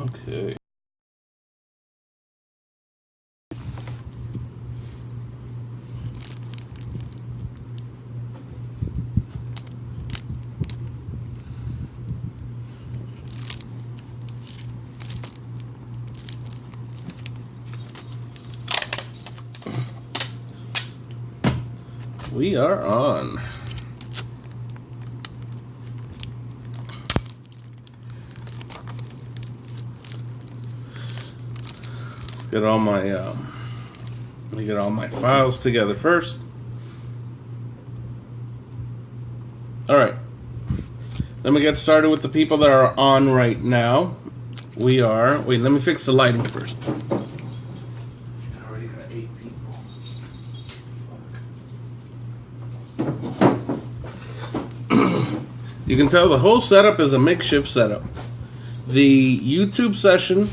Okay. We are on. Let's get all my let me get all my files together first. All right. Let me get started with the people that are on right now. We are. Wait, let me fix the lighting first. I already got 8 people. You can tell the whole setup is a makeshift setup. The YouTube session,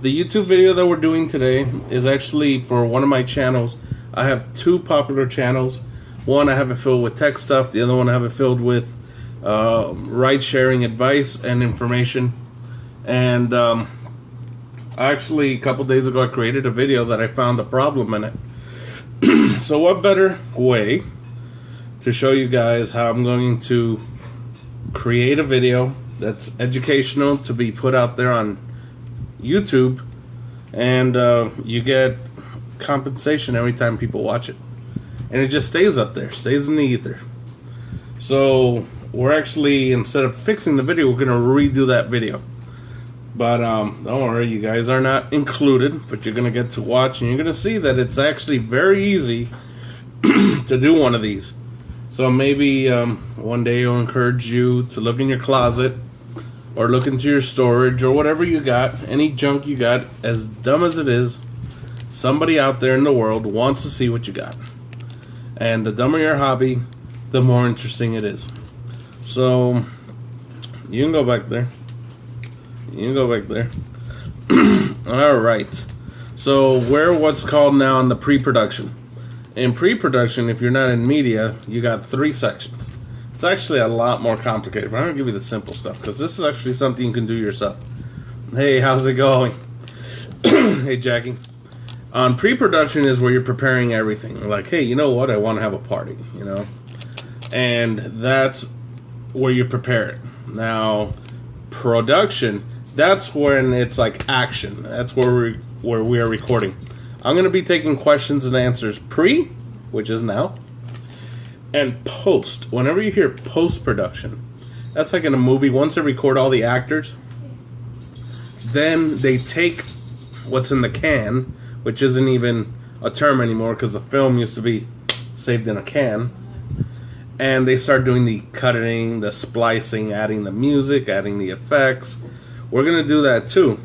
the YouTube video that we're doing today is actually for one of my channels. I have 2 popular channels. One I have it filled with tech stuff. The other one I have it filled with ride-sharing advice and information. And actually, a couple days ago, I created a video that I found a problem in it. So what better way to show you guys how I'm going to create a video that's educational to be put out there on YouTube, and you get compensation every time people watch it, and it just stays up there, stays in the ether. So we're actually, instead of fixing the video, we're going to redo that video. But don't worry, you guys are not included, but you're going to get to watch, and you're going to see that it's actually very easy to do one of these. So maybe one day I'll encourage you to look in your closet or look into your storage or whatever you got, any junk you got, as dumb as it is, somebody out there in the world wants to see what you got. And the dumber your hobby, the more interesting it is. So you can go back there. You can go back there. Alright. So we're what's called now in the pre-production. In pre-production, if you're not in media, you got 3 sections. It's actually a lot more complicated, but I'm going to give you the simple stuff, because this is actually something you can do yourself. Hey, how's it going? Hey, Jackie. On pre-production is where you're preparing everything. Like, hey, you know what? I want to have a party, you know? And that's where you prepare it. Now, production, that's when it's like action. That's where we are recording. I'm going to be taking questions and answers pre, which is now, and post. Whenever you hear post-production, that's like in a movie. Once they record all the actors, then they take what's in the can, which isn't even a term anymore because the film used to be saved in a can, and they start doing the cutting, the splicing, adding the music, adding the effects. We're going to do that too.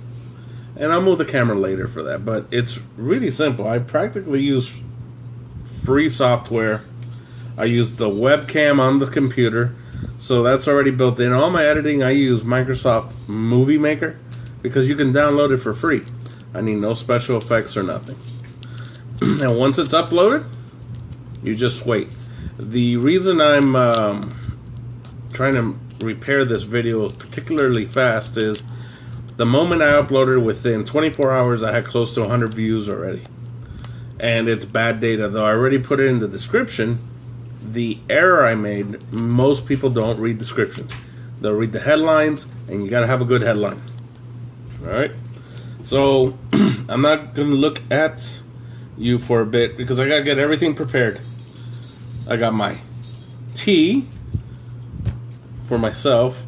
And I'll move the camera later for that. But it's really simple. I practically use free software. I use the webcam on the computer. So that's already built in. All my editing, I use Microsoft Movie Maker, because you can download it for free. I need no special effects or nothing. And once it's uploaded, you just wait. The reason I'm trying to repair this video particularly fast is the moment I uploaded, within 24 hours, I had close to 100 views already. And it's bad data, though I already put it in the description. The error I made, most people don't read descriptions. They'll read the headlines, and you gotta have a good headline. Alright? So, I'm not gonna look at you for a bit, because I gotta get everything prepared. I got my tea for myself,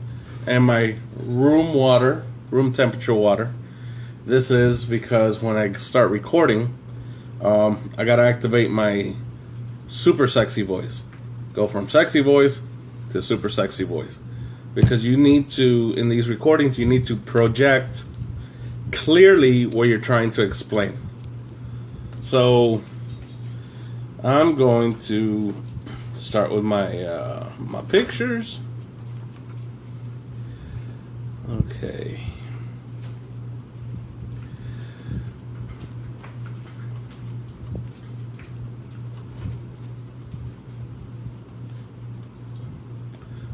and my room temperature water. This is because when I start recording, I gotta activate my super sexy voice. Go from sexy voice to super sexy voice. Because you need to, in these recordings, you need to project clearly what you're trying to explain. So I'm going to start with my my pictures. Okay.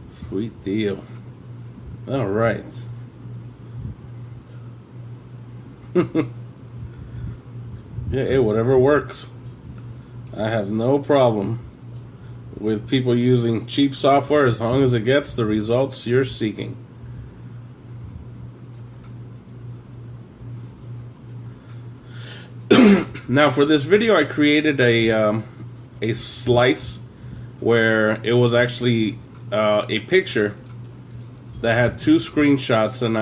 Sweet deal. All right. Yeah, hey, whatever works. I have no problem with people using cheap software as long as it gets the results you're seeking. Now, for this video, I created a slice where it was actually a picture that had two screenshots, and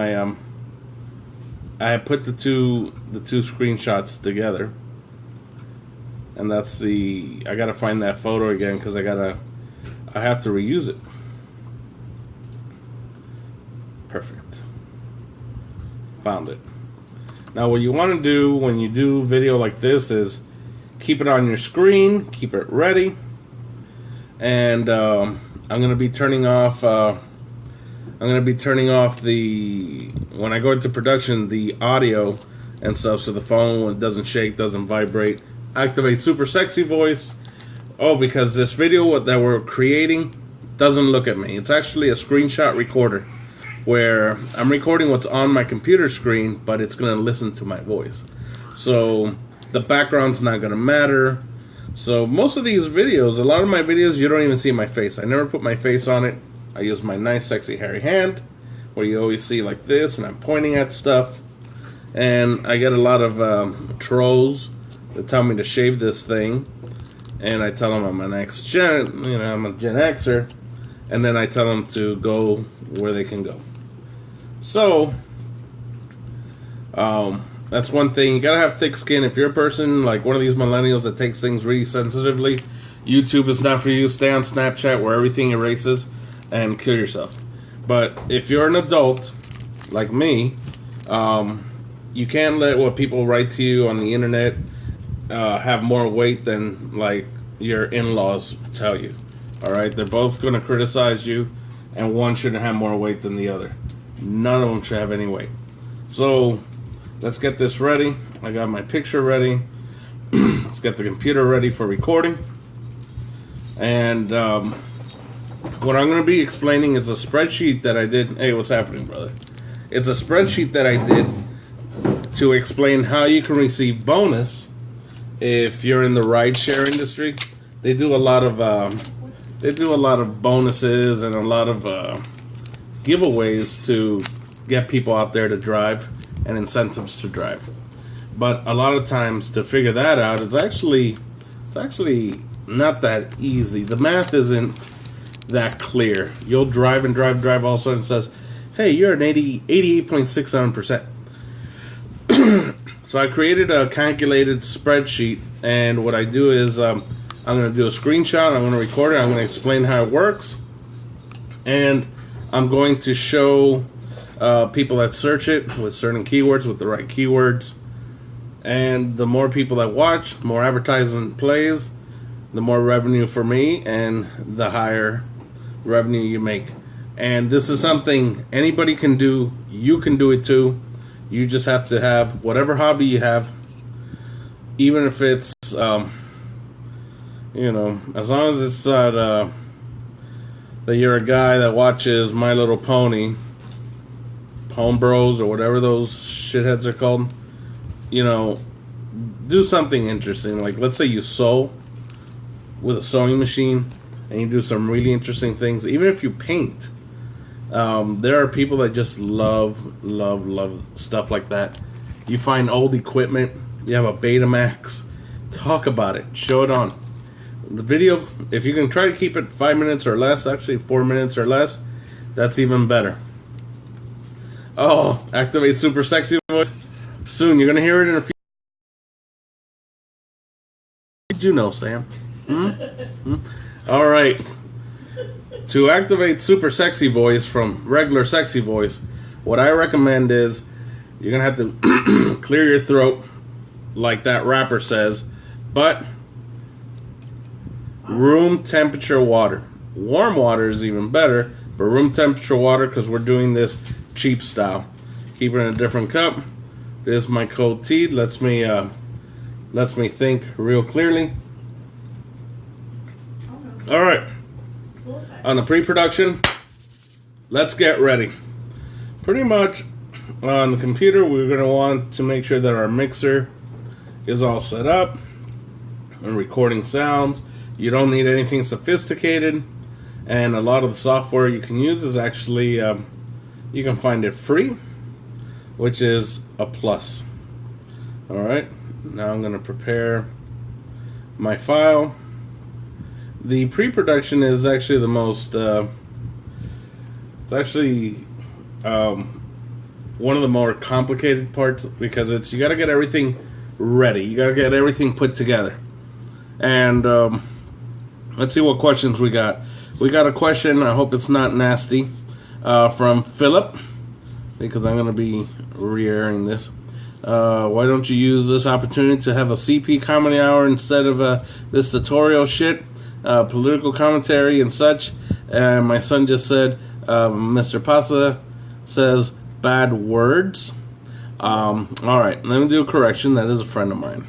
I put the two screenshots together, and that's I gotta find that photo again because I have to reuse it. Perfect. Found it. Now, what you want to do when you do video like this is keep it on your screen, keep it ready, and I'm gonna be turning off. When I go into production, the audio and stuff, so the phone doesn't shake, doesn't vibrate. Activate Super Sexy Voice. Oh, because this video that we're creating doesn't look at me. It's actually a screenshot recorder where I'm recording what's on my computer screen, but it's going to listen to my voice. So the background's not going to matter. So most of these videos, a lot of my videos, you don't even see my face. I never put my face on it. I use my nice, sexy, hairy hand, where you always see like this, and I'm pointing at stuff. And I get a lot of trolls that tell me to shave this thing, and I tell them I'm an I'm a Gen Xer, and then I tell them to go where they can go. So, that's one thing. You gotta have thick skin. If you're a person like one of these millennials that takes things really sensitively, YouTube is not for you. Stay on Snapchat where everything erases, and kill yourself. But if you're an adult like me, you can't let what people write to you on the internet have more weight than like your in-laws tell you. Alright, they're both going to criticize you, and one shouldn't have more weight than the other. None of them should have any weight. So let's get this ready. I got my picture ready. Let's get the computer ready for recording. And what I'm going to be explaining is a spreadsheet that I did. Hey, what's happening, brother? It's a spreadsheet that I did to explain how you can receive bonus if you're in the rideshare industry. They do a lot of bonuses and a lot of giveaways to get people out there to drive and incentives to drive. But a lot of times to figure that out, it's actually not that easy. The math isn't that clear. You'll drive and drive, all of a sudden it says, hey, you're an 88.67%. So I created a calculated spreadsheet, and what I do is I'm going to do a screenshot, I'm going to record it, I'm going to explain how it works, and I'm going to show people that search it with certain keywords, with the right keywords, and the more people that watch, more advertisement plays, the more revenue for me, and the higher revenue you make. And this is something anybody can do. You can do it too. You just have to have whatever hobby you have, even if it's as long as it's not that you're a guy that watches My Little Pony, Home Bros, or whatever those shitheads are called. Do something interesting. Like, let's say you sew with a sewing machine, and you do some really interesting things. Even if you paint, there are people that just love stuff like that. You find old equipment, you have a Betamax, talk about it, show it on the video. If you can try to keep it 5 minutes or less, actually 4 minutes or less, that's even better. Oh, activate Super Sexy Voice. Soon, you're gonna hear it in a few. Did you know, Sam? All right. To activate Super Sexy Voice from regular Sexy Voice, what I recommend is you're going to have to clear your throat like that rapper says, but room temperature water. Warm water is even better, but room temperature water, because we're doing this cheap style. Keep it in a different cup. This is my cold tea. Lets me think real clearly. All right. On the pre-production, let's get ready. Pretty much on the computer, we're going to want to make sure that our mixer is all set up and recording sounds. You don't need anything sophisticated, and a lot of the software you can use is actually you can find it free, which is a plus. Alright, now I'm going to prepare my file. The pre-production is actually the most it's actually one of the more complicated parts, because you got to get everything ready, you got to get everything put together. And let's see what questions we got. We got a question, I hope it's not nasty, from Philip, because I'm going to be re-airing this. Why don't you use this opportunity to have a CP comedy hour instead of this tutorial shit, political commentary and such? And my son just said, Mr. Pasta says bad words. Alright, let me do a correction. That is a friend of mine.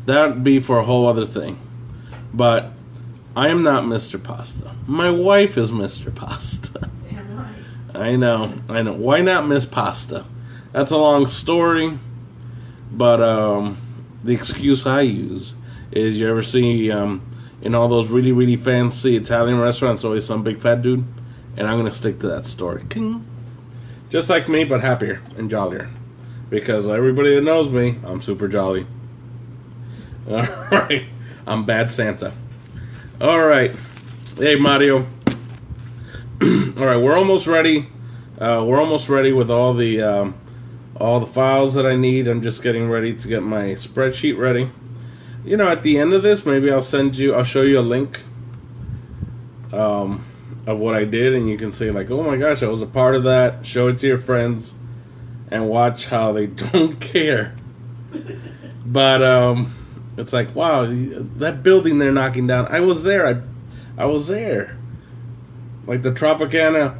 That would be for a whole other thing. But I am not Mr. Pasta. My wife is Mr. Pasta. Damn right. I know. Why not Miss Pasta? That's a long story, but the excuse I use is, you ever see in all those really, really fancy Italian restaurants, always some big fat dude? And I'm going to stick to that story. Just like me, but happier and jollier. Because everybody that knows me, I'm super jolly. Alright, I'm Bad Santa. Alright, hey Mario. Alright, we're almost ready. We're almost ready with all the files that I need. I'm just getting ready to get my spreadsheet ready. You know, at the end of this, maybe I'll show you a link of what I did, and you can say like, oh my gosh, I was a part of that. Show it to your friends and watch how they don't care. But it's like, wow, that building they're knocking down, I was there. I was there. Like the Tropicana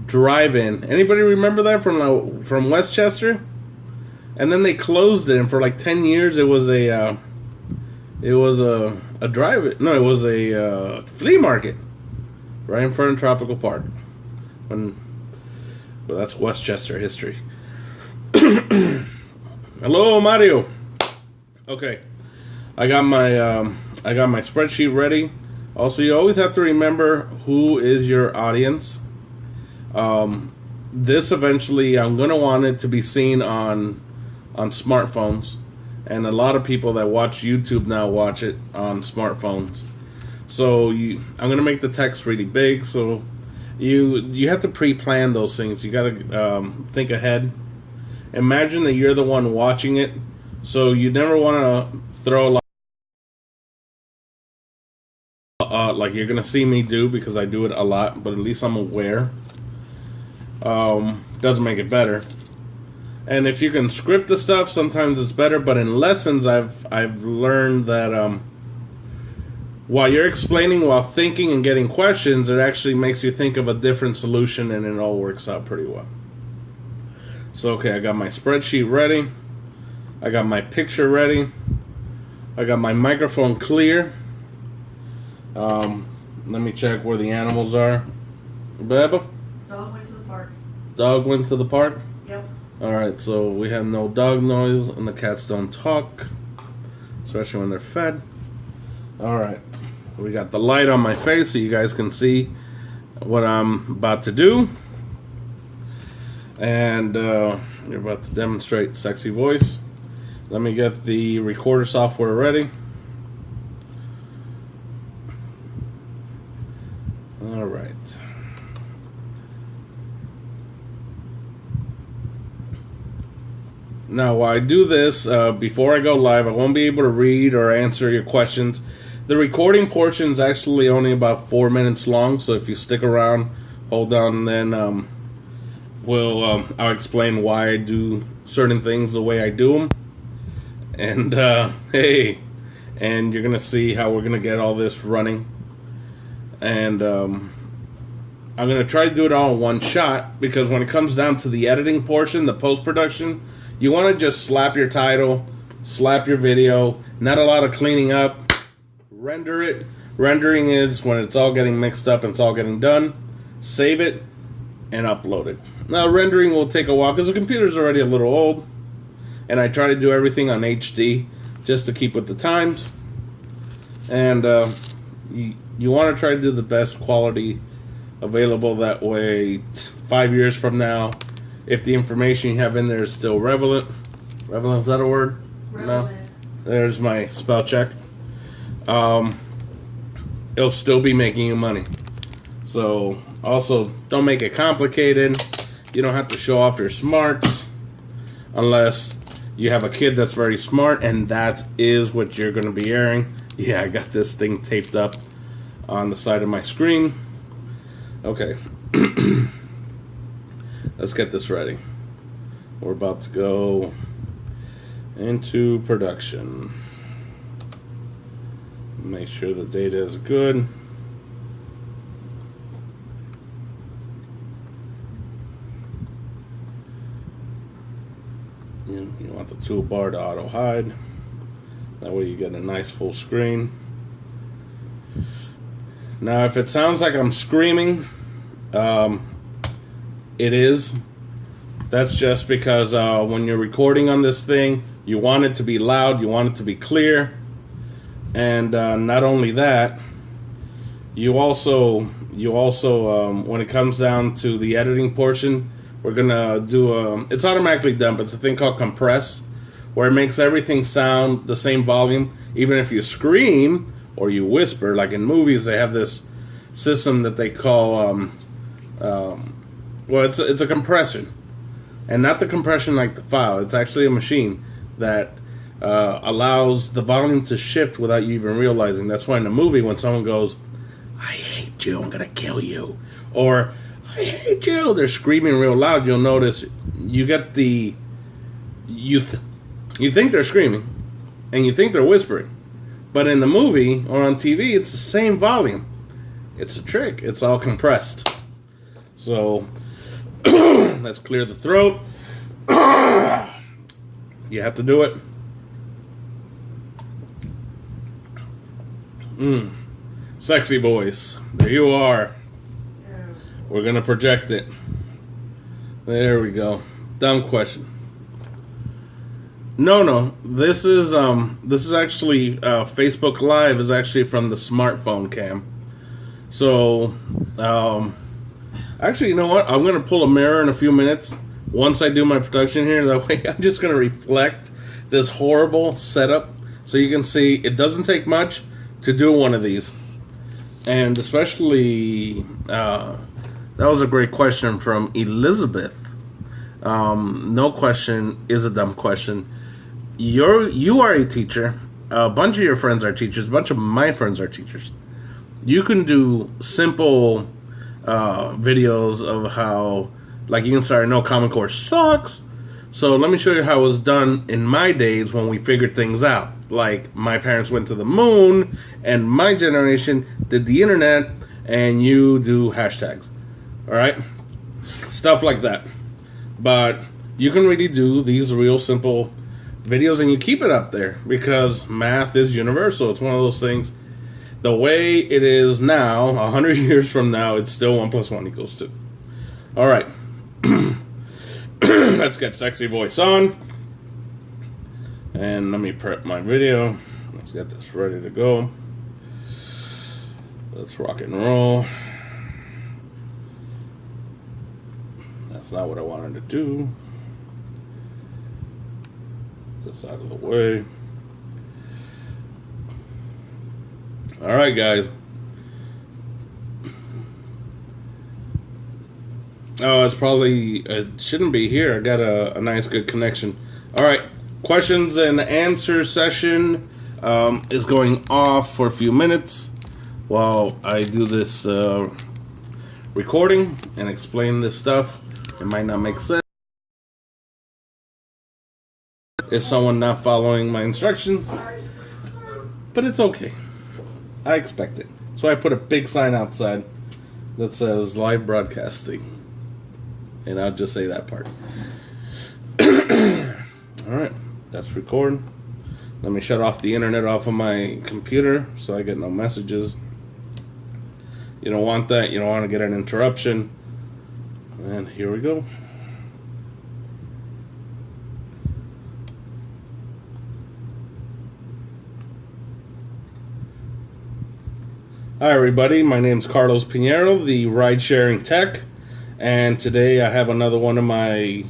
Drive-In. Anybody remember that from Westchester? And then they closed it, and for like 10 years it was a drive-in. No, it was a flea market right in front of Tropical Park. Well, that's Westchester history. Hello, Mario. Okay, I got my spreadsheet ready. Also, you always have to remember who is your audience. This eventually, I'm gonna want it to be seen on smartphones, and a lot of people that watch YouTube now watch it on smartphones. So I'm gonna make the text really big. So you have to pre-plan those things. You gotta think ahead. Imagine that you're the one watching it, so you never want to throw a lot. Like you're gonna see me do, because I do it a lot, but at least I'm aware. Doesn't make it better. And if you can script the stuff, sometimes it's better. But in lessons, I've learned that while you're explaining, while thinking and getting questions, it actually makes you think of a different solution, and it all works out pretty well. So okay, I got my spreadsheet ready. I got my picture ready. I got my microphone clear. Let me check where the animals are. Beba? Dog went to the park. Dog went to the park? Yep. Alright, so we have no dog noise, and the cats don't talk, especially when they're fed. Alright, we got the light on my face so you guys can see what I'm about to do. And you're about to demonstrate sexy voice. Let me get the recorder software ready. Alright. Now, while I do this, before I go live, I won't be able to read or answer your questions. The recording portion is actually only about 4 minutes long, so if you stick around, hold on, then I'll explain why I do certain things the way I do them. And, hey, and you're going to see how we're going to get all this running. And I'm going to try to do it all in one shot, because when it comes down to the editing portion, the post-production, you want to just slap your title, slap your video, not a lot of cleaning up, render it. Rendering is when it's all getting mixed up and it's all getting done. Save it, and upload it. Now rendering will take a while because the computer's already a little old, and I try to do everything on HD just to keep with the times. And you want to try to do the best quality available. That way 5 years from now, if the information you have in there is still relevant, is that a word? Relevant. No. There's my spell check. It'll still be making you money. So also, don't make it complicated. You don't have to show off your smarts unless you have a kid that's very smart, and that is what you're going to be airing. Yeah, I got this thing taped up on the side of my screen. Okay. Let's get this ready. We're about to go into production. Make sure the data is good. You want the toolbar to auto hide. That way you get a nice full screen. Now if it sounds like I'm screaming, it is. That's just because when you're recording on this thing, you want it to be loud, you want it to be clear. And not only that, you also when it comes down to the editing portion, we're gonna do it's automatically done, but it's a thing called compress, where it makes everything sound the same volume, even if you scream or you whisper. Like in movies, they have this system that they call well, it's a compression, and not the compression like the file. It's actually a machine that allows the volume to shift without you even realizing. That's why in a movie, when someone goes, "I hate you, I'm gonna kill you," or "I hate you," they're screaming real loud. You'll notice you get the you think they're screaming, and you think they're whispering, but in the movie or on TV, it's the same volume. It's a trick. It's all compressed. So let's clear the throat. You have to do it. Sexy voice. There you are. We're gonna project it. There we go. Dumb question. No. This is actually Facebook Live is actually from the smartphone cam. So actually, you know what? I'm gonna pull a mirror in a few minutes once I do my production here. That way, I'm just gonna reflect this horrible setup so you can see it doesn't take much to do one of these. And especially, that was a great question from Elizabeth. No question is a dumb question. You are a teacher. A bunch of your friends are teachers. A bunch of my friends are teachers. You can do simple videos of how, like, you can start, "No, Common Core sucks." So let me show you how it was done in my days when we figured things out. Like, my parents went to the moon, and my generation did the internet, and you do hashtags. Alright? Stuff like that. But you can really do these real simple videos, and you keep it up there, because math is universal. It's one of those things. The way it is now, 100 years from now, it's still 1 + 1 = 2. Alright. Let's get sexy voice on. And let me prep my video. Let's get this ready to go. Let's rock and roll. That's not what I wanted to do. Get this out of the way. Alright, guys. Oh, it's probably, it shouldn't be here. I got a nice, good connection. Alright, questions and answer session is going off for a few minutes while I do this recording and explain this stuff. It might not make sense. Is someone not following my instructions? But it's okay. I expect it. So I put a big sign outside that says live broadcasting. And I'll just say that part. Alright, that's record. Let me shut off the internet off of my computer so I get no messages. You don't want that. You don't want to get an interruption. And here we go. Hi everybody, my name is Carlos Pinheiro, the ride-sharing tech, and today I have another one of my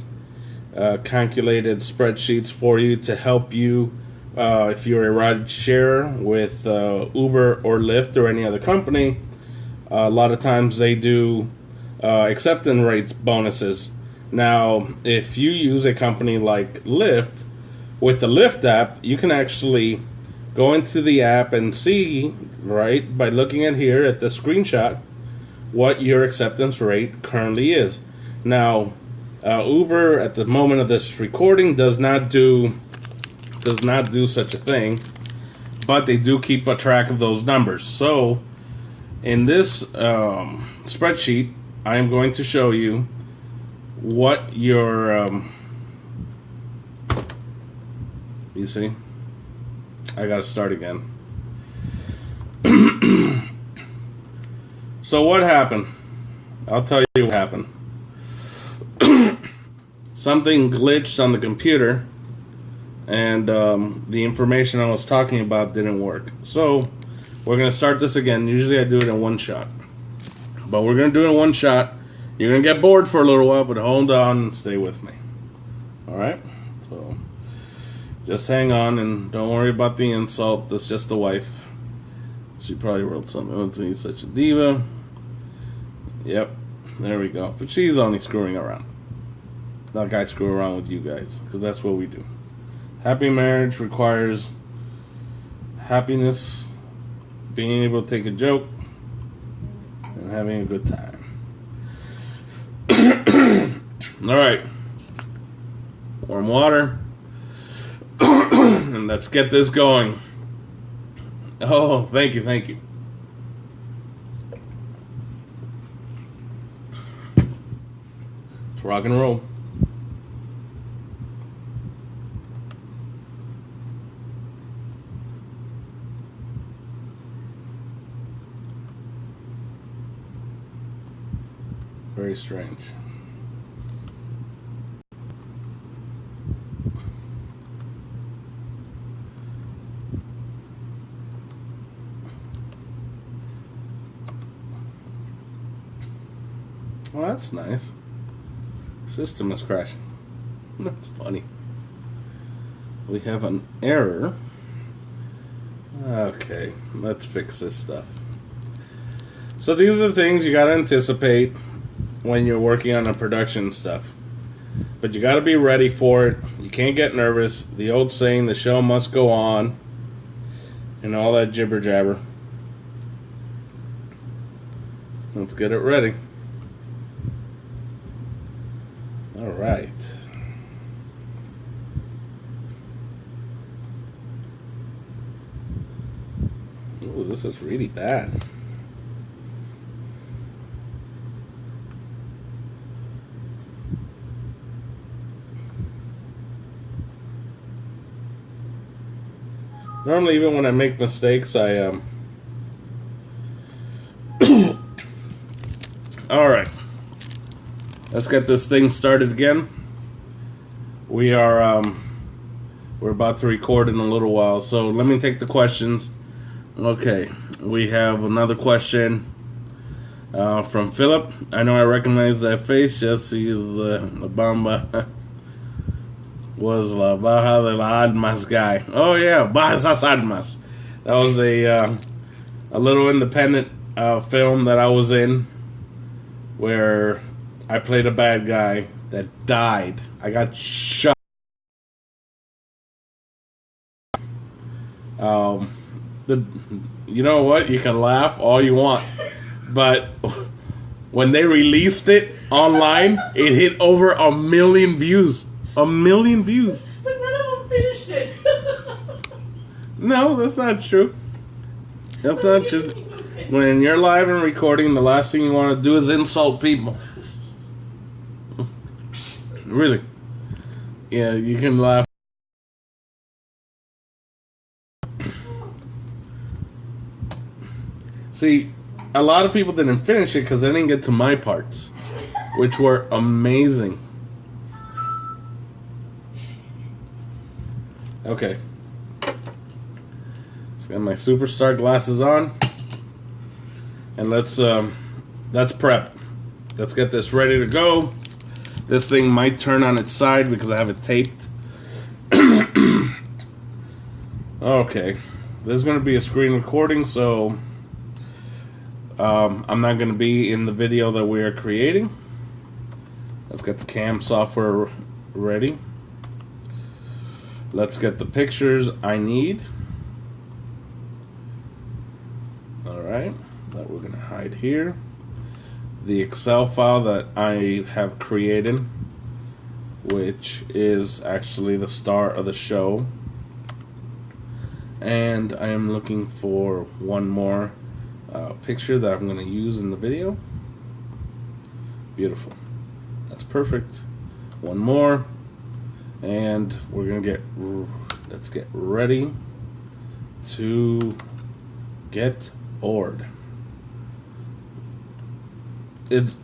calculated spreadsheets for you to help you if you're a ride sharer with Uber or Lyft or any other company. A lot of times they do acceptance rates bonuses. Now, if you use a company like Lyft, with the Lyft app, you can actually go into the app and see, right, by looking at here at the screenshot, what your acceptance rate currently is. Now, Uber at the moment of this recording does not do such a thing, but they do keep a track of those numbers. So, in this spreadsheet, I am going to show you what your you see. I gotta start again. So what happened? I'll tell you what happened. Something glitched on the computer, and the information I was talking about didn't work. So we're gonna start this again. Usually I do it in one shot, but we're gonna do it in one shot. You're gonna get bored for a little while, but hold on and stay with me. All right? So just hang on and don't worry about the insult. That's just the wife. She probably wrote something. Let's see, such a diva. Yep, there we go. But she's only screwing around. That guy screw around with you guys, because that's what we do. Happy marriage requires happiness, being able to take a joke, and having a good time. All right. Warm water. And let's get this going. Oh, thank you, thank you. Let's rock and roll. Very strange. Well, that's nice. System is crashing. That's funny. We have an error. Okay, let's fix this stuff. So these are the things you gotta anticipate when you're working on the production stuff. But you gotta be ready for it. You can't get nervous. The old saying, the show must go on, and all that jibber jabber. Let's get it ready. All right. Ooh, this is really bad. Normally, even when I make mistakes, I All right. Let's get this thing started again. We are we're about to record in a little while, so let me take the questions. Okay, we have another question from Philip. I know I recognize that face. Yes, he's the Bamba was La Baja de la Almas guy. Oh yeah, Bajas Almas. That was a little independent film that I was in, where I played a bad guy that died. I got shot. You know what? You can laugh all you want, but when they released it online, it hit over 1 million views. 1 million views. But none of them finished it. No, that's not true. That's not true. When you're live and recording, the last thing you want to do is insult people. Really. Yeah, you can laugh. See, a lot of people didn't finish it because they didn't get to my parts. which were amazing. Okay. Just got my superstar glasses on. And let's prep. Let's get this ready to go. This thing might turn on its side because I have it taped. Okay. There's going to be a screen recording, so I'm not going to be in the video that we are creating. Let's get the cam software ready. Let's get the pictures I need. Alright, that we're going to hide here. The Excel file that I have created, which is actually the star of the show. And I am looking for one more picture that I'm going to use in the video. Beautiful. That's perfect. One more. And we're going to let's get ready to get bored. It's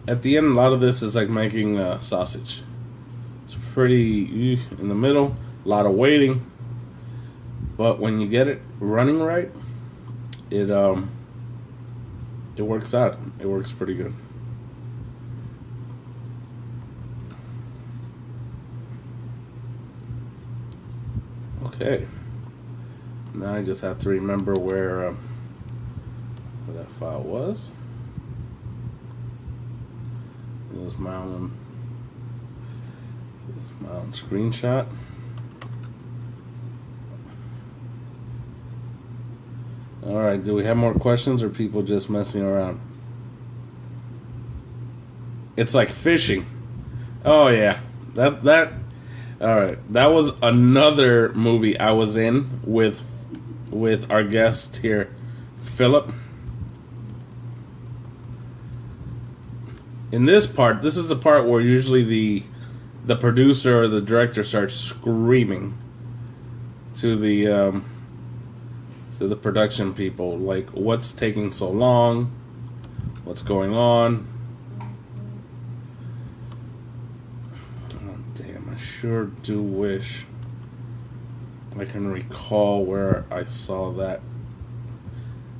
at the end, a lot of this is like making sausage. It's pretty in the middle, a lot of waiting, but when you get it running right, it works out. It works pretty good. Okay, now I just have to remember where that file was. It was my own screenshot. Alright, do we have more questions or people just messing around? It's like fishing. Oh yeah. That alright. That was another movie I was in with our guest here, Philip. In this part, this is the part where usually the producer or the director starts screaming to the production people, like, what's taking so long? What's going on? Oh, damn, I sure do wish I can recall where I saw that.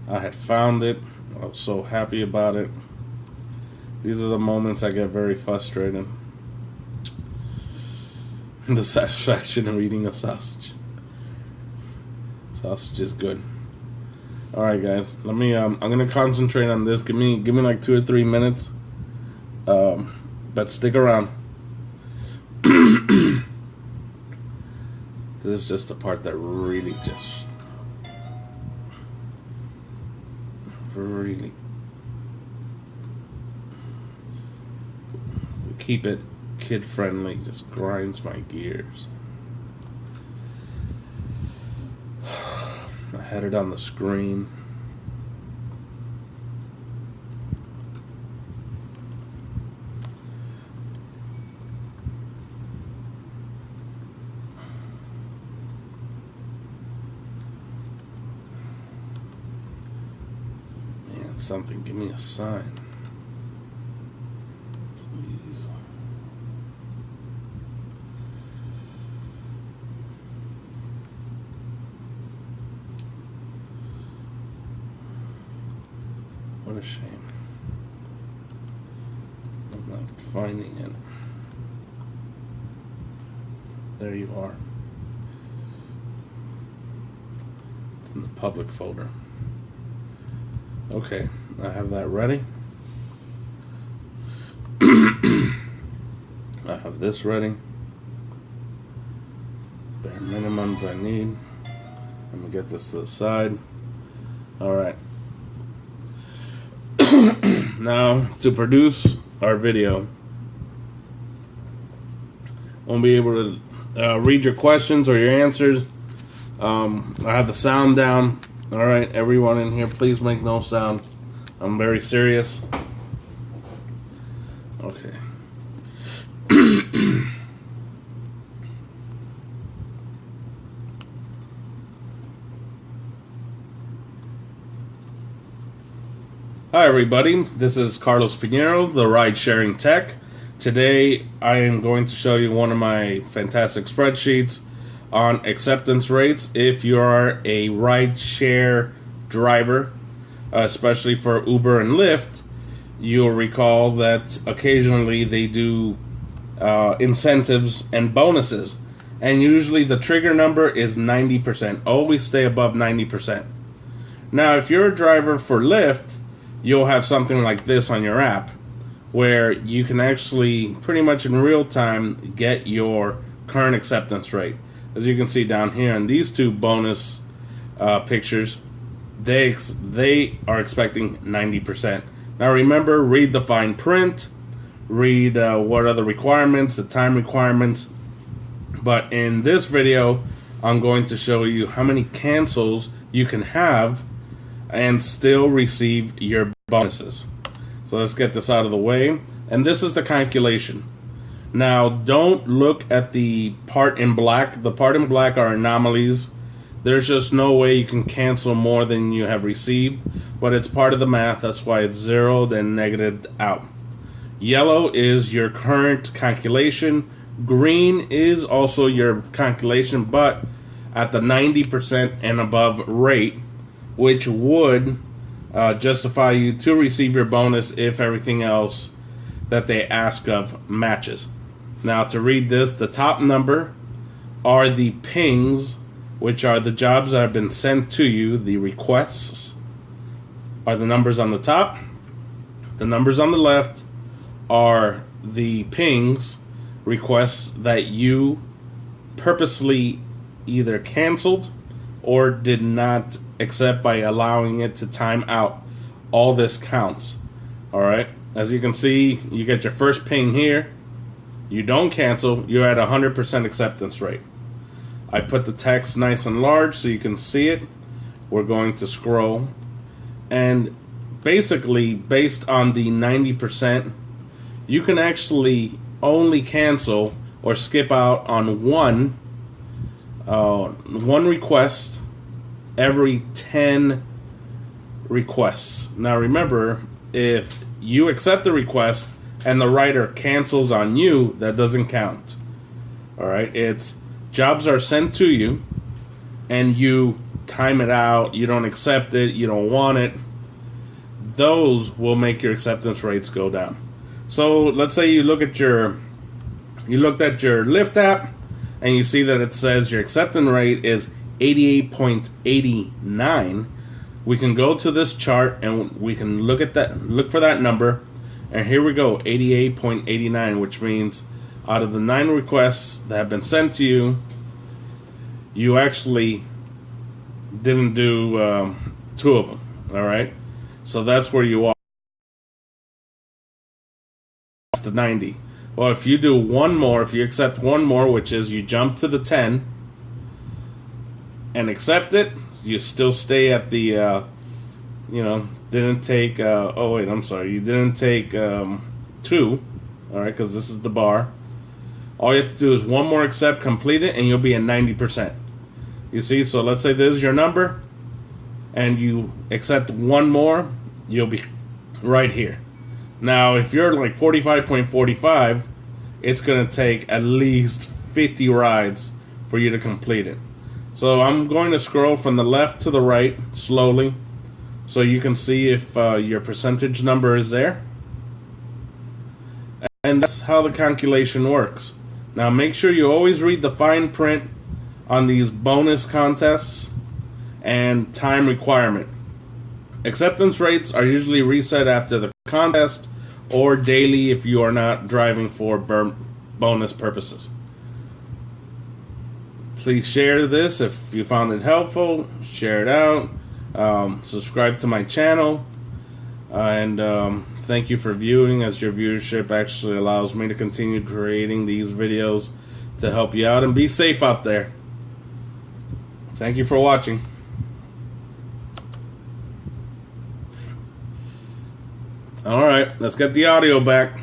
I had found it. I was so happy about it. These are the moments I get very frustrated. The satisfaction of eating a sausage. Sausage is good. All right, guys. Let me. I'm gonna concentrate on this. Give me like 2 or 3 minutes. But stick around. This is just the part that really to keep it kid friendly just grinds my gears. I had it on the screen. Man, something, give me a sign. Please. What a shame. I'm not finding it. There you are. It's in the public folder. Okay, I have that ready. I have this ready. Bare minimums I need. Let me get this to the side. Alright. Now, to produce our video, won't be able to read your questions or your answers. I have the sound down. Alright, everyone in here, please make no sound. I'm very serious. Okay. Hi everybody, this is Carlos Pinheiro, the Ride Sharing Tech. Today I am going to show you one of my fantastic spreadsheets on acceptance rates if you are a ride share driver, especially for Uber and Lyft. You'll recall that occasionally they do incentives and bonuses, and usually the trigger number is 90%. Always stay above 90%. Now if you're a driver for Lyft, you'll have something like this on your app where you can actually pretty much in real time get your current acceptance rate. As you can see down here in these two bonus pictures, they are expecting 90%. Now remember, read the fine print, read what are the requirements, the time requirements. But in this video, I'm going to show you how many cancels you can have and still receive your bonuses. So let's get this out of the way. And this is the calculation. Now, don't look at the part in black. The part in black are anomalies. There's just no way you can cancel more than you have received, but it's part of the math. That's why it's zeroed and negatived out. Yellow is your current calculation. Green is also your calculation, but at the 90% and above rate, which would justify you to receive your bonus if everything else that they ask of matches. Now to read this, the top number are the pings, which are the jobs that have been sent to you. The requests are the numbers on the top. The numbers on the left are the pings, requests that you purposely either canceled or did not accept by allowing it to time out. All this counts. Alright, as you can see, you get your first ping here. You don't cancel, you're at 100% acceptance rate. I put the text nice and large so you can see it. We're going to scroll, and basically based on the 90%, you can actually only cancel or skip out on one request every 10 requests. Now remember, if you accept the request and the writer cancels on you, that doesn't count. Alright, it's jobs are sent to you and you time it out, you don't accept it, you don't want it. Those will make your acceptance rates go down. So let's say you looked at your Lyft app and you see that it says your acceptance rate is 88.89. We can go to this chart and we can look for that number, and here we go, 88.89, which means out of the 9 requests that have been sent to you, you actually didn't do 2 of them. All right, so that's where you are. That's the 90. Well, if you do one more, if you accept one more, which is you jump to the 10 and accept it, you still stay at the, didn't take, oh wait, I'm sorry, you didn't take 2, alright, because this is the bar. All you have to do is one more accept, complete it, and you'll be at 90%. You see, so let's say this is your number, and you accept one more, you'll be right here. Now, if you're like 45.45, it's going to take at least 50 rides for you to complete it. So I'm going to scroll from the left to the right slowly so you can see if your percentage number is there. And that's how the calculation works. Now make sure you always read the fine print on these bonus contests and time requirement. Acceptance rates are usually reset after the contest or daily if you are not driving for bonus purposes. Please share this if you found it helpful. Share it out. Subscribe to my channel. And thank you for viewing, as your viewership actually allows me to continue creating these videos to help you out. And be safe out there. Thank you for watching. Alright, let's get the audio back.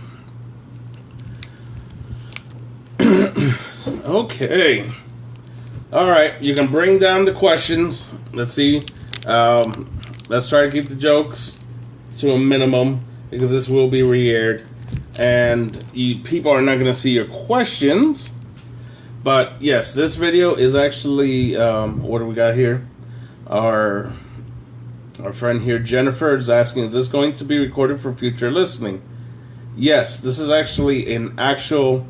Okay. Alright, you can bring down the questions. Let's see. Let's try to keep the jokes to a minimum because this will be re-aired, and people are not going to see your questions. But yes, this video is actually what do we got here? Our friend here, Jennifer, is asking, is this going to be recorded for future listening? Yes, this is actually an actual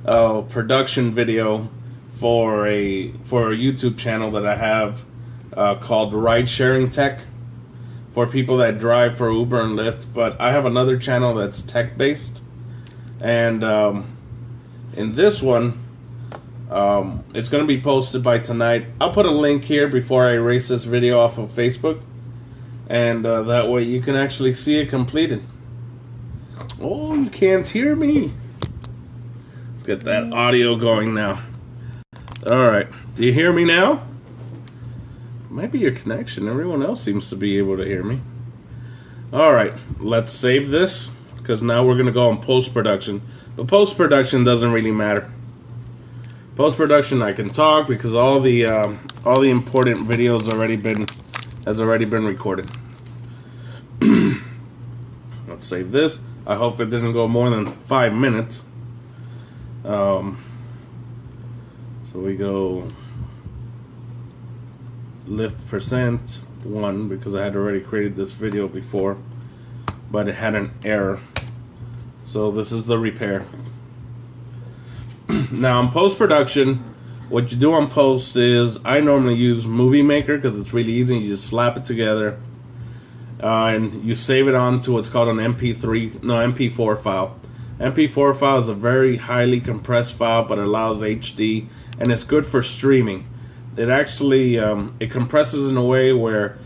production video for a YouTube channel that I have called Ride Sharing Tech, for people that drive for Uber and Lyft. But I have another channel that's tech based, and in this one, it's going to be posted by tonight. I'll put a link here before I erase this video off of Facebook, and that way you can actually see it completed. Oh, you can't hear me. Let's get that audio going now. Alright, do you hear me now? Might be your connection. Everyone else seems to be able to hear me. Alright, let's save this, because now we're going to go on post-production. But post-production doesn't really matter. Post-production, I can talk because all the important videos has already been recorded. Let's save this. I hope it didn't go more than 5 minutes. So we go lift percent 1 because I had already created this video before, but it had an error. So this is the repair. Now in post-production, what you do on post is, I normally use Movie Maker because it's really easy. You just slap it together and you save it onto what's called an MP4 file. MP4 file is a very highly compressed file, but it allows HD, and it's good for streaming. It actually it compresses in a way where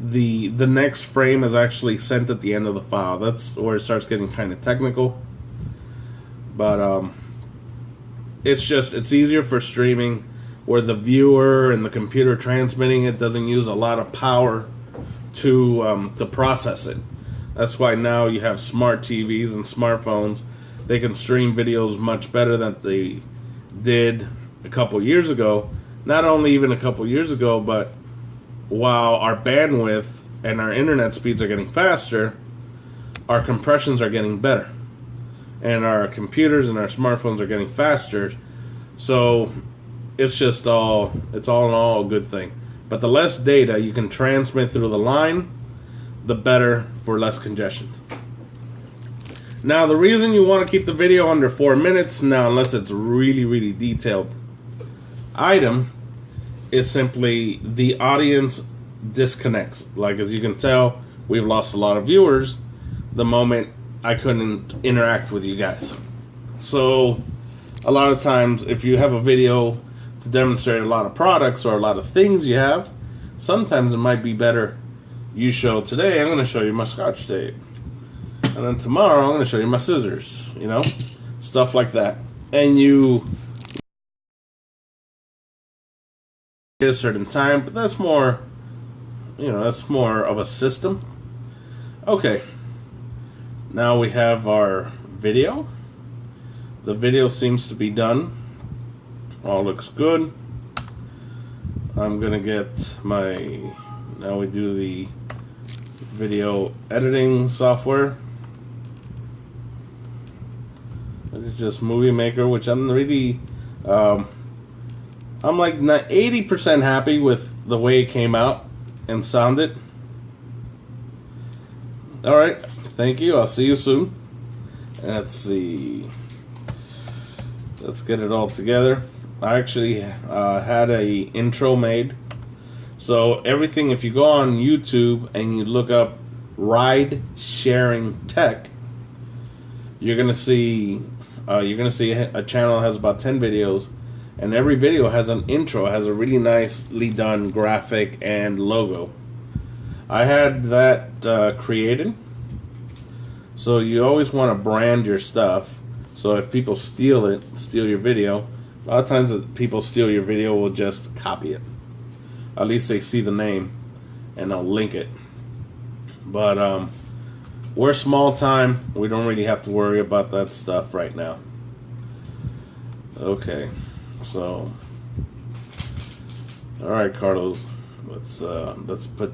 the next frame is actually sent at the end of the file. That's where it starts getting kind of technical, but it's easier for streaming, where the viewer and the computer transmitting it doesn't use a lot of power to process it. That's why now you have smart TVs and smartphones. They can stream videos much better than they did a couple years ago. Not only even a couple years ago, but while our bandwidth and our internet speeds are getting faster, our compressions are getting better, and our computers and our smartphones are getting faster. So it's all in all a good thing. But the less data you can transmit through the line, the better, for less congestion. Now the reason you want to keep the video under 4 minutes, now unless it's really, really detailed item, is simply the audience disconnects. Like, as you can tell, we've lost a lot of viewers the moment I couldn't interact with you guys. So a lot of times, if you have a video to demonstrate a lot of products or a lot of things you have, sometimes it might be better you show, today I'm going to show you my Scotch tape, and then tomorrow I'm going to show you my scissors, you know, stuff like that. And you at a certain time, but that's more, you know, that's more of a system. Okay, now we have our video. The video seems to be done. All looks good. I'm gonna get my, now we do the video editing software. This is just Movie Maker, which I'm really I'm like 80% happy with the way it came out and sounded. Alright, thank you. I'll see you soon. Let's see. Let's get it all together. I actually had a intro made. So everything, if you go on YouTube and you look up Ride Sharing Tech, you're gonna see a channel that has about 10 videos, and every video has an intro, has a really nicely done graphic and logo. I had that created. So you always want to brand your stuff. So if people steal your video, a lot of times that people steal your video will just copy it. At least they see the name and they'll link it. But we're small time. We don't really have to worry about that stuff right now. Okay, so all right, Carlos, let's put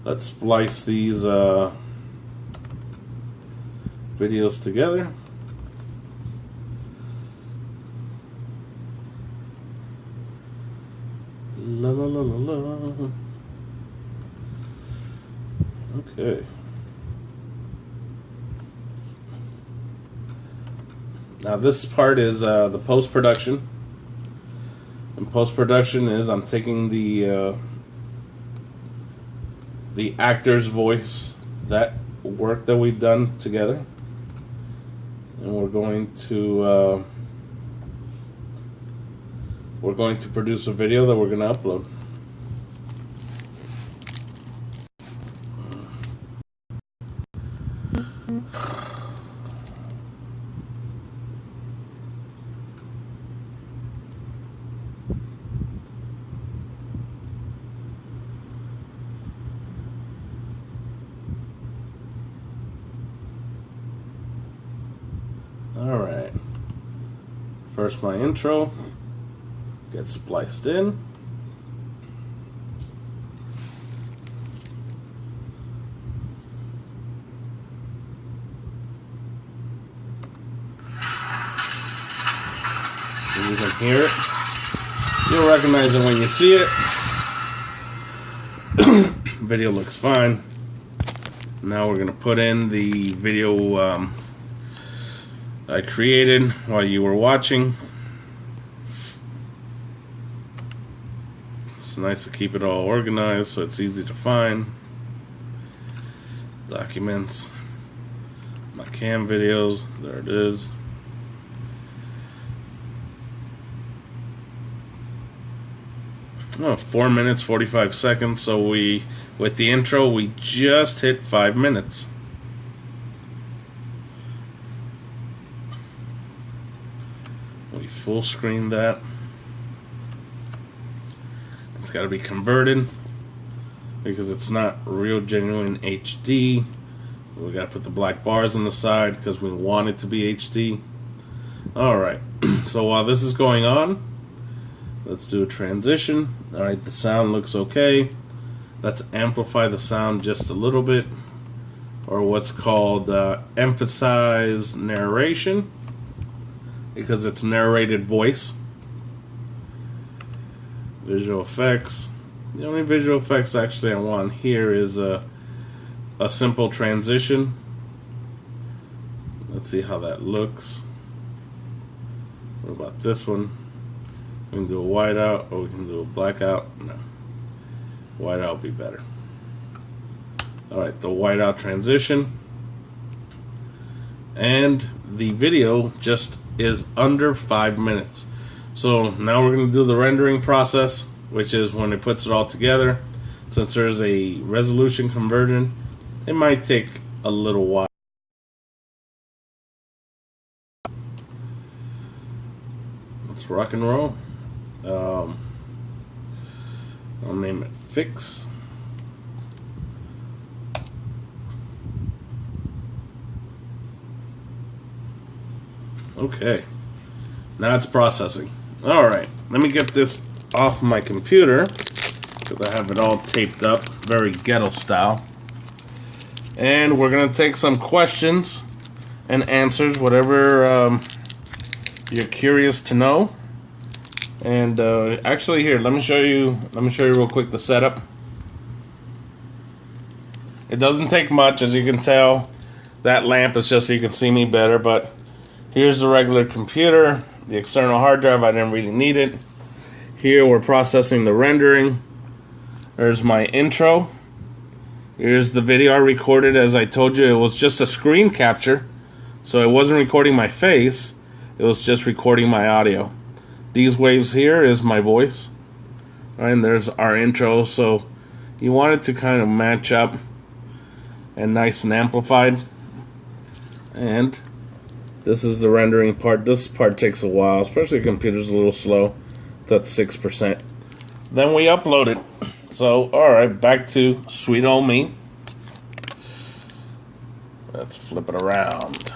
Let's splice these videos together. La la la la la. Okay. Now this part is the post-production. And post-production is I'm taking the actor's voice, that work that we've done together, and we're going to produce a video that we're going to upload. Alright, first my intro gets spliced in. And you can hear it. You'll recognize it when you see it. Video looks fine. Now we're going to put in the video I created while you were watching. It's nice to keep it all organized so it's easy to find. Documents, my cam videos, there it is. Oh, 4 minutes 45 seconds. So with the intro we just hit 5 minutes. We full screen that. It's got to be converted because it's not real genuine HD. We got to put the black bars on the side because we want it to be HD. Alright, so while this is going on, let's do a transition. Alright, the sound looks okay. Let's amplify the sound just a little bit, or what's called emphasize narration, because it's narrated voice. Visual effects. The only visual effects actually I want here is a simple transition. Let's see how that looks. What about this one? We can do a whiteout, or we can do a blackout. No, whiteout would be better. Alright, the whiteout transition. And the video just is under 5 minutes. So now we're going to do the rendering process, which is when it puts it all together. Since there's a resolution conversion, it might take a little while. Let's rock and roll. I'll name it Fix. Okay, now it's processing. Alright, let me get this off my computer because I have it all taped up, very ghetto style. And we're going to take some questions and answers, whatever you're curious to know. And actually, here, let me show you real quick the setup. It doesn't take much, as you can tell. That lamp is just so you can see me better, but here's the regular computer. The external hard drive, I didn't really need it. Here we're processing the rendering. There's my intro. Here's the video I recorded. As I told you, it was just a screen capture, so it wasn't recording my face. It was just recording my audio. These waves here is my voice. And there's our intro. So you want it to kind of match up and nice and amplified. And this is the rendering part. This part takes a while, especially the computer's a little slow. It's at 6%. Then we upload it. So, alright, back to sweet old me. Let's flip it around.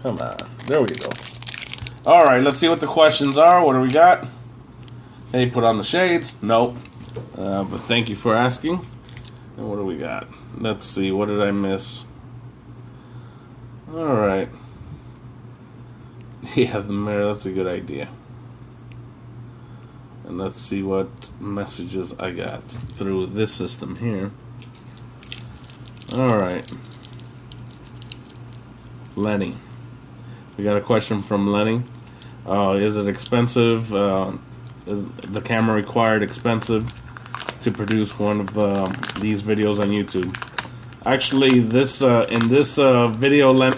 Come on. There we go. Alright, let's see what the questions are. What do we got? Hey, put on the shades. Nope. But thank you for asking. And what do we got? Let's see. What did I miss? All right. Yeah, the mirror. That's a good idea. And let's see what messages I got through this system here. All right. Lenny. We got a question from Lenny. Is it expensive? Is the camera required expensive to produce one of these videos on YouTube? Actually, this in this video, Lenny,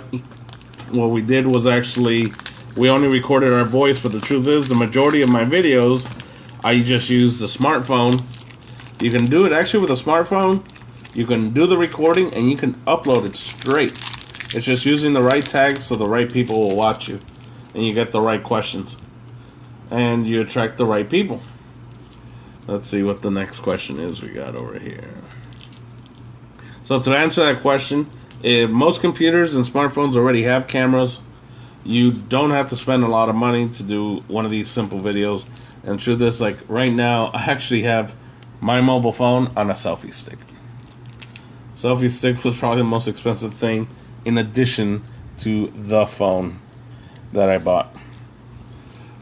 what we did was actually we only recorded our voice, but the truth is the majority of my videos I just use the smartphone. You can do it actually with a smartphone. You can do the recording and you can upload it straight. It's just using the right tags so the right people will watch you and you get the right questions and you attract the right people. Let's see what the next question is we got over here. So to answer that question, if most computers and smartphones already have cameras, you don't have to spend a lot of money to do one of these simple videos. And through this, like right now, I actually have my mobile phone on a selfie stick. Selfie stick was probably the most expensive thing in addition to the phone that I bought.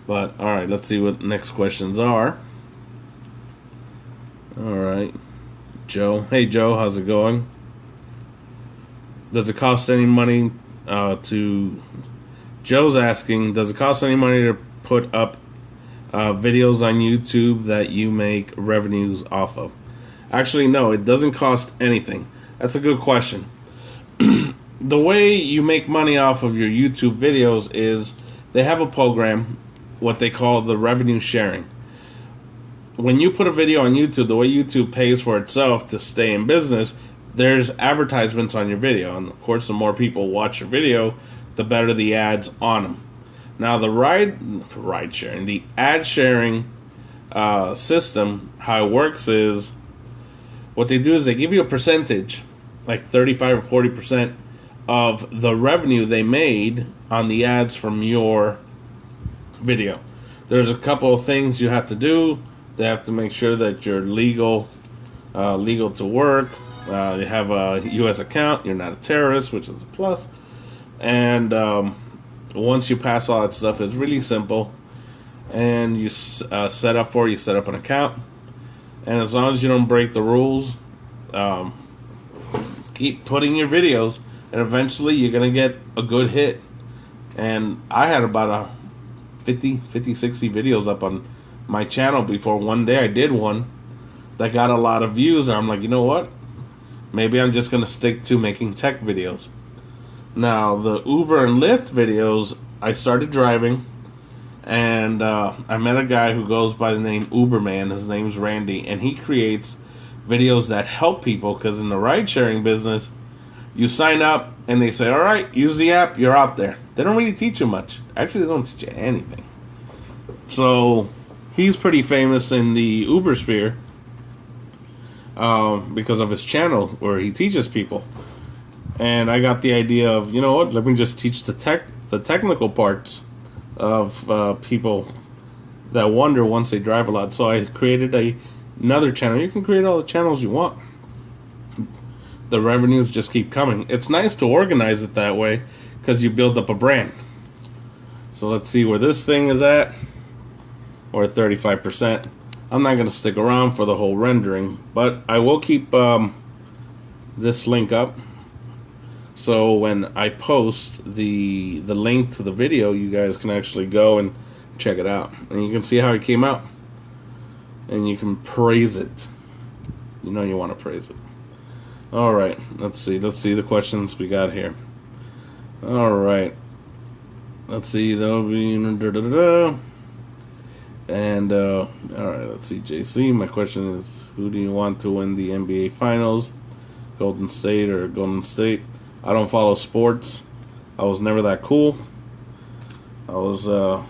But alright, let's see what next questions are. Alright. Joe. Hey Joe, how's it going? Does it cost any money to... Joe's asking, does it cost any money to put up videos on YouTube that you make revenues off of? Actually, no, it doesn't cost anything. That's a good question. The way you make money off of your YouTube videos is they have a program, what they call the revenue sharing. When you put a video on YouTube, the way YouTube pays for itself to stay in business, there's advertisements on your video. And of course, the more people watch your video, the better the ads on them. Now, the ride sharing, the ad sharing system, how it works is what they do is they give you a percentage, like 35 or 40% of the revenue they made on the ads from your video. There's a couple of things you have to do. They have to make sure that you're legal to work. You have a U.S. account. You're not a terrorist, which is a plus. And once you pass all that stuff, it's really simple. And you set up an account. And as long as you don't break the rules, keep putting your videos, and eventually you're going to get a good hit. And I had about 50, 60 videos up on my channel before one day I did one that got a lot of views. And I'm like, you know what? Maybe I'm just going to stick to making tech videos. Now, the Uber and Lyft videos, I started driving, and I met a guy who goes by the name Uberman. His name's Randy, and he creates videos that help people, because in the ride-sharing business, you sign up, and they say, all right, use the app, you're out there. They don't really teach you much. Actually, they don't teach you anything. So, he's pretty famous in the Uber sphere because of his channel where he teaches people. And I got the idea of, you know what, let me just teach the technical parts of people that wonder once they drive a lot. So I created another channel. You can create all the channels you want. The revenues just keep coming. It's nice to organize it that way because you build up a brand. So let's see where this thing is at. Or 35%. I'm not going to stick around for the whole rendering, but I will keep this link up. So when I post the link to the video, you guys can actually go and check it out. And you can see how it came out. And you can praise it. You know you want to praise it. Alright, let's see the questions we got here. Alright. Let's see, that'll be... And, alright, let's see, JC, my question is, who do you want to win the NBA Finals? Golden State or Golden State? I don't follow sports. I was never that cool. I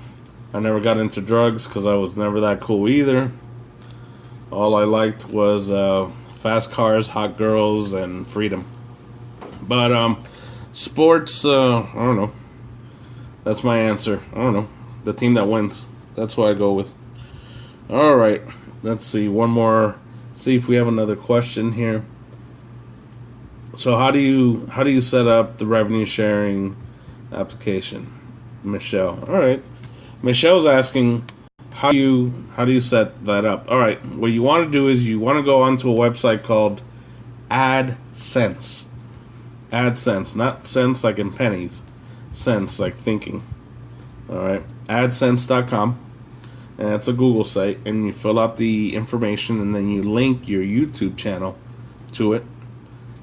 never got into drugs because I was never that cool either. All I liked was fast cars, hot girls, and freedom. But sports, I don't know. That's my answer. I don't know. The team that wins. That's what I go with. Alright. let's see, one more. See if we have another question here. So how do you set up the revenue sharing application, Michelle? All right, Michelle's asking how do you set that up? All right, what you want to do is you want to go onto a website called AdSense. AdSense, not cents like in pennies, sense like thinking. All right, AdSense.com, and that's a Google site, and you fill out the information, and then you link your YouTube channel to it.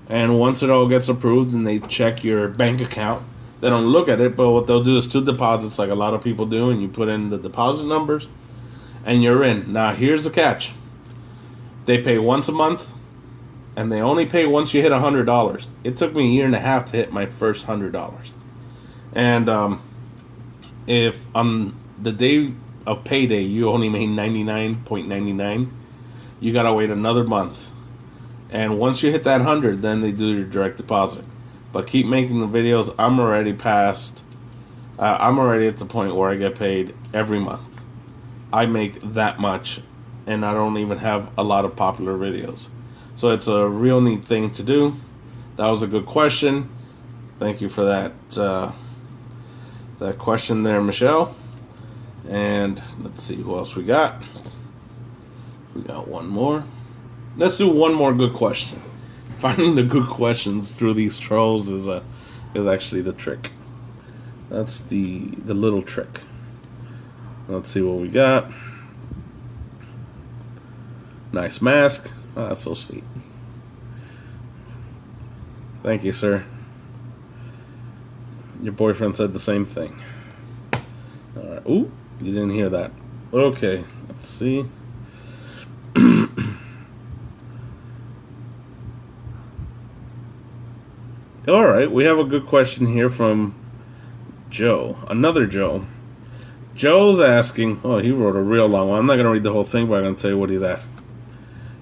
And once it all gets approved, and they check your bank account, they don't look at it, but what they'll do is 2 deposits, like a lot of people do, and you put in the deposit numbers, and you're in. Now, here's the catch: they pay once a month, and they only pay once you hit $100. It took me a year and a half to hit my first $100. And if on the day of payday you only made 99.99, you gotta wait another month. And once you hit that 100, then they do your direct deposit. But keep making the videos. I'm already at the point where I get paid every month. I make that much, and I don't even have a lot of popular videos. So it's a real neat thing to do. That was a good question. Thank you for that question there, Michelle. And let's see who else we got. We got one more. Let's do one more good question. Finding the good questions through these trolls is actually the trick. That's the little trick. Let's see what we got. Nice mask. Oh, that's so sweet. Thank you, sir. Your boyfriend said the same thing. All right. Ooh, you didn't hear that. Okay, let's see. All right, we have a good question here from Joe. Another Joe. Joe's asking, oh, he wrote a real long one. I'm not going to read the whole thing, but I'm going to tell you what he's asking.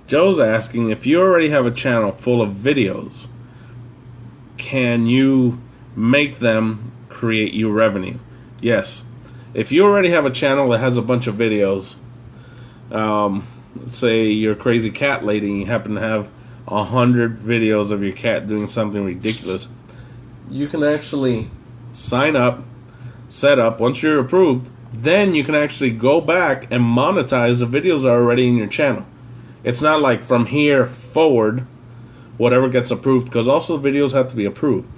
Joe's asking, if you already have a channel full of videos, can you make them create you revenue? Yes. If you already have a channel that has a bunch of videos, let's say you're a crazy cat lady and you happen to have 100 videos of your cat doing something ridiculous, you can actually sign up, set up. Once you're approved, then you can actually go back and monetize the videos that are already in your channel. It's not like from here forward, whatever gets approved, because also videos have to be approved.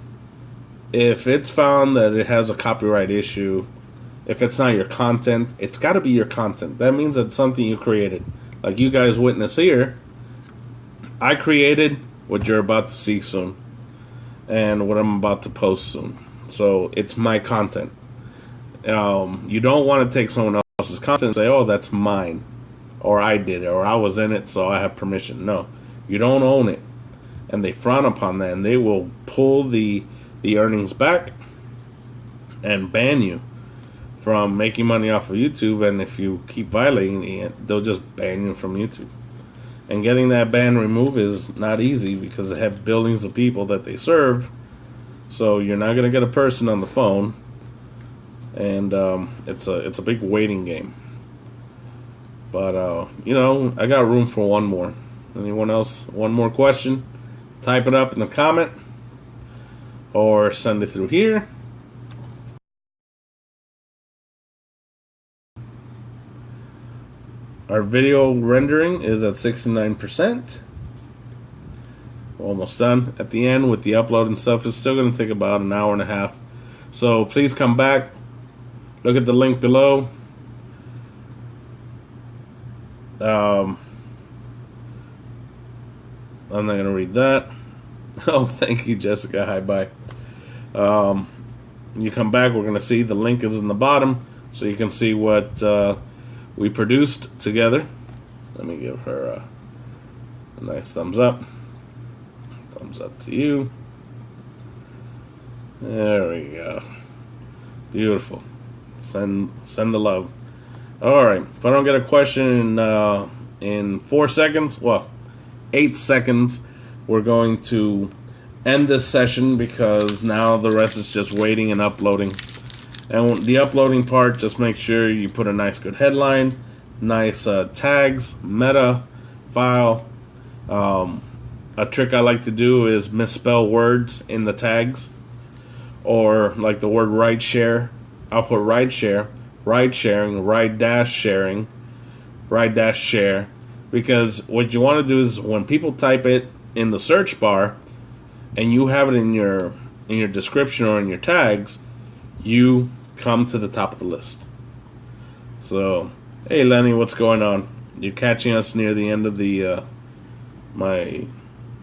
If it's found that it has a copyright issue, if it's not your content, it's got to be your content. That means it's something you created. Like you guys witness here, I created what you're about to see soon, and what I'm about to post soon. So it's my content. You don't want to take someone else's content and say, oh, that's mine, or I did it, or I was in it, so I have permission. No, you don't own it. And they frown upon that, and they will pull the earnings back and ban you from making money off of YouTube. And if you keep violating it, they'll just ban you from YouTube. And getting that ban removed is not easy because they have billions of people that they serve. So you're not going to get a person on the phone. And it's a big waiting game. But, I got room for one more. Anyone else? One more question? Type it up in the comment. Or send it through here. Our video rendering is at 69%. We're almost done. At the end with the upload and stuff, it's still going to take about an hour and a half. So please come back. Look at the link below. I'm not going to read that. Oh, thank you, Jessica. Hi, bye. You come back, we're going to see the link is in the bottom, so you can see what we produced together. Let me give her a nice thumbs up. Thumbs up to you. There we go. Beautiful. Send the love. All right. If I don't get a question in 4 seconds, well, 8 seconds, we're going to end this session because now the rest is just waiting and uploading. And the uploading part, just make sure you put a nice good headline, nice tags, meta, file. A trick I like to do is misspell words in the tags, or like the word ride share. I'll put ride share, ride sharing, ride dash sharing, ride dash share, because what you want to do is when people type it in the search bar and you have it in your description or in your tags, you come to the top of the list. So, hey Lenny, what's going on? You're catching us near the end of the my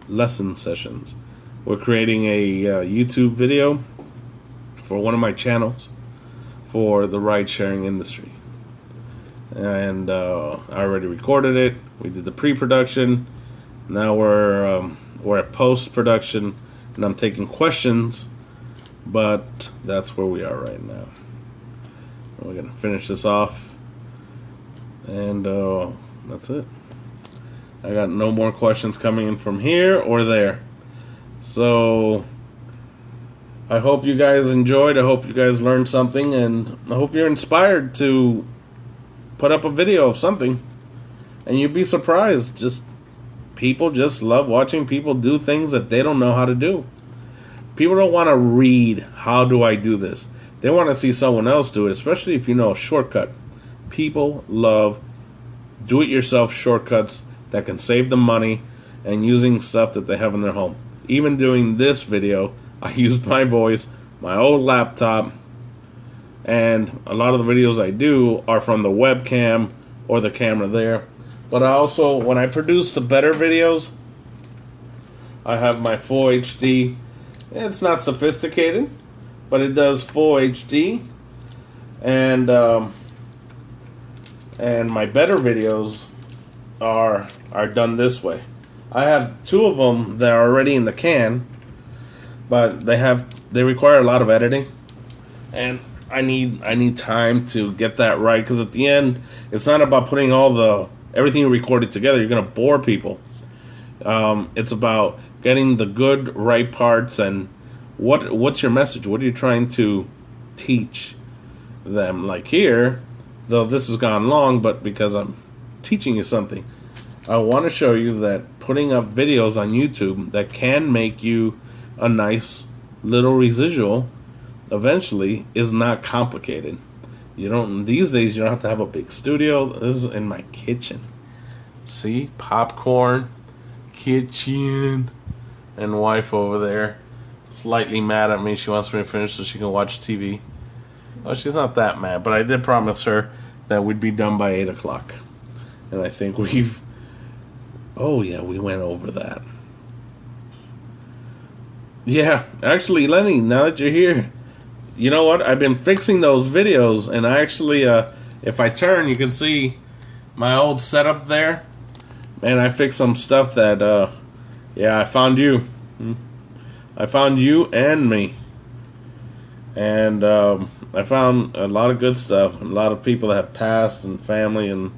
lesson sessions. We're creating a YouTube video for one of my channels for the ride-sharing industry, and I already recorded it. We did the pre-production. Now we're at post-production, and I'm taking questions. But that's where we are right now. We're gonna finish this off, and that's it. I got no more questions coming in from here or there. So I hope you guys enjoyed. I hope you guys learned something, and I hope you're inspired to put up a video of something. And you'd be surprised. People just love watching people do things that they don't know how to do. People don't want to read, how do I do this? They want to see someone else do it, especially if you know a shortcut. People love do-it-yourself shortcuts that can save them money and using stuff that they have in their home. Even doing this video, I used my voice, my old laptop, and a lot of the videos I do are from the webcam or the camera there. But I also, when I produce the better videos, I have my full HD. It's not sophisticated, but it does full HD, and my better videos are done this way. I have two of them that are already in the can, but they require a lot of editing, and I need time to get that right, because at the end, it's not about putting everything you recorded together. You're gonna bore people. It's about getting the good, right parts, and what's your message? What are you trying to teach them? Like here, though this has gone long, but because I'm teaching you something, I want to show you that putting up videos on YouTube that can make you a nice little residual eventually is not complicated. These days you don't have to have a big studio. This is in my kitchen. See, popcorn, kitchen, and wife over there slightly mad at me. She wants me to finish so she can watch TV. Well, she's not that mad, but I did promise her that we'd be done by 8 o'clock. And I think oh yeah, we went over that. Yeah, actually, Lenny, now that you're here, you know what? I've been fixing those videos, and I actually, if I turn, you can see my old setup there. And I fixed some stuff that, yeah, I found you. I found you and me. And I found a lot of good stuff. A lot of people that have passed and family, and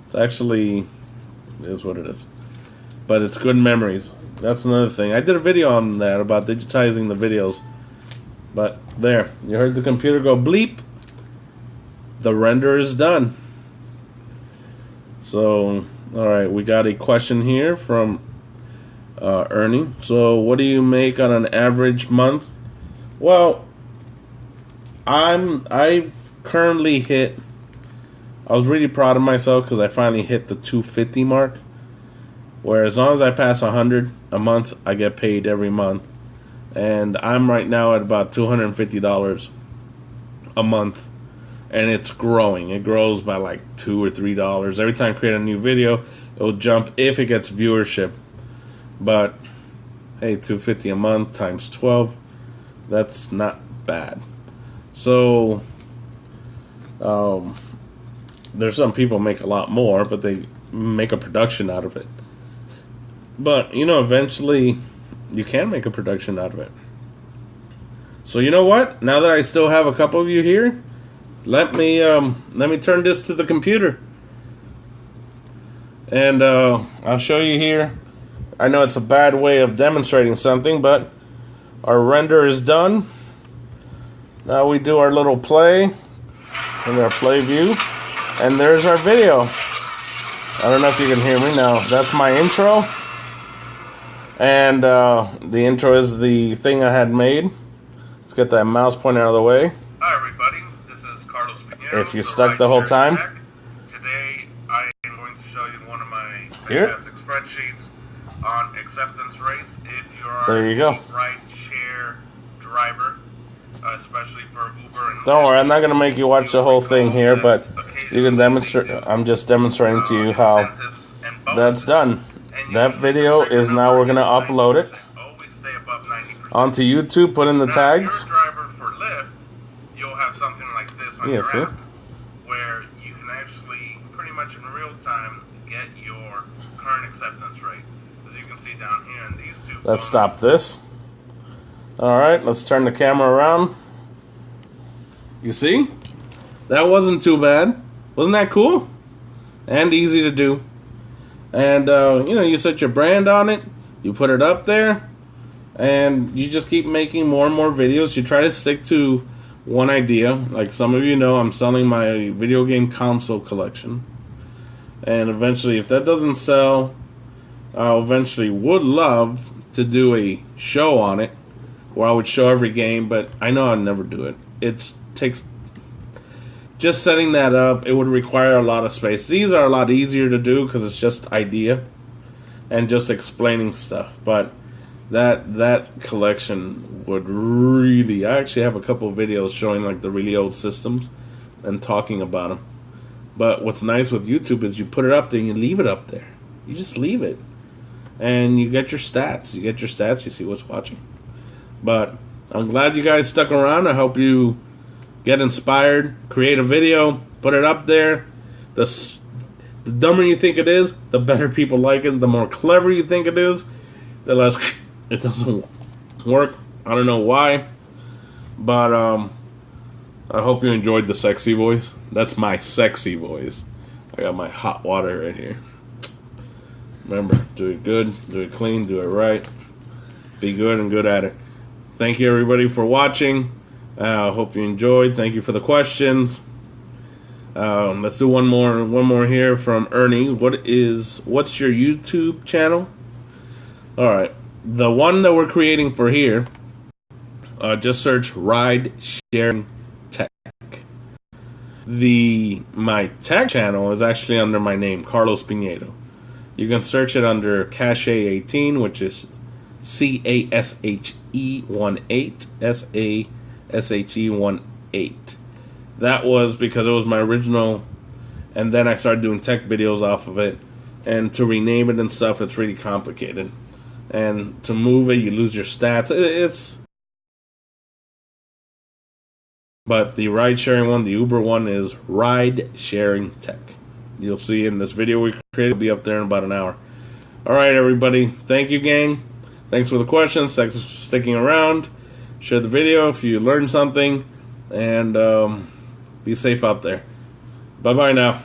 it's actually, it is what it is. But it's good memories. That's another thing. I did a video on that about digitizing the videos. But there, you heard the computer go bleep. The render is done. So, alright, we got a question here from Ernie. So, what do you make on an average month? Well, I've currently hit, I was really proud of myself because I finally hit the 250 mark. Where as long as I pass 100 a month, I get paid every month. And I'm right now at about $250 a month. And it's growing. It grows by like $2 or $3. Every time I create a new video, it'll jump if it gets viewership. But, hey, $250 a month times 12, that's not bad. So, there's some people make a lot more, but they make a production out of it. But, eventually you can make a production out of it. So you know what? Now that I still have a couple of you here, let me turn this to the computer. And I'll show you here. I know it's a bad way of demonstrating something, but our render is done. Now we do our little play in our play view. And there's our video. I don't know if you can hear me now. That's my intro. And the intro is the thing I had made. Let's get that mouse pointer out of the way. Hi everybody, this is Carlos Pinheiro. If you stuck the whole time. Today I am going to show you one of my fantastic spreadsheets on acceptance rates. If you are a ride-share driver, especially for Uber and don't worry, I'm not going to make you watch the whole thing here, but you can demonstrate. I'm just demonstrating to you how that's done. That video is now, we're going to upload it onto YouTube, put in the tags. You'll have something like this on your app, where you can actually pretty much in real time get your current acceptance rate. As you can see down here in these two. Let's stop this. Alright, let's turn the camera around. You see? That wasn't too bad. Wasn't that cool? And easy to do. And, you know, you set your brand on it. You put it up there. And you just keep making more and more videos. You try to stick to one idea. Like some of you know, I'm selling my video game console collection. And eventually, if that doesn't sell, I eventually would love to do a show on it, where I would show every game, but I know I'd never do it. It takes... Just setting that up, it would require a lot of space. These are a lot easier to do because it's just idea and just explaining stuff. But that collection would really... I actually have a couple of videos showing like the really old systems and talking about them. But what's nice with YouTube is you put it up there and you leave it up there. You just leave it. And you get your stats. You get your stats, you see what's watching. But I'm glad you guys stuck around. I hope you get inspired, create a video, put it up there. The dumber you think it is, the better people like it. The more clever you think it is, the less it doesn't work. I don't know why, but I hope you enjoyed the sexy voice. That's my sexy voice. I got my hot water right here. Remember, do it good, do it clean, do it right. Be good and good at it. Thank you everybody for watching. I hope you enjoyed. Thank you for the questions. Let's do one more here from Ernie. What's your YouTube channel? All right, the one that we're creating for here. Just search Ride Sharing Tech. My tech channel is actually under my name, Carlos Pinheiro. You can search it under Cache 18, which is CASHE18 SASHE18. That was because it was my original, and then I started doing tech videos off of it. And to rename it and stuff, it's really complicated. And to move it, you lose your stats. But the ride-sharing one, the Uber one, is Ride Sharing Tech. You'll see in this video we created. It'll be up there in about an hour. All right, everybody. Thank you, gang. Thanks for the questions. Thanks for sticking around. Share the video if you learned something. And be safe out there. Bye-bye now.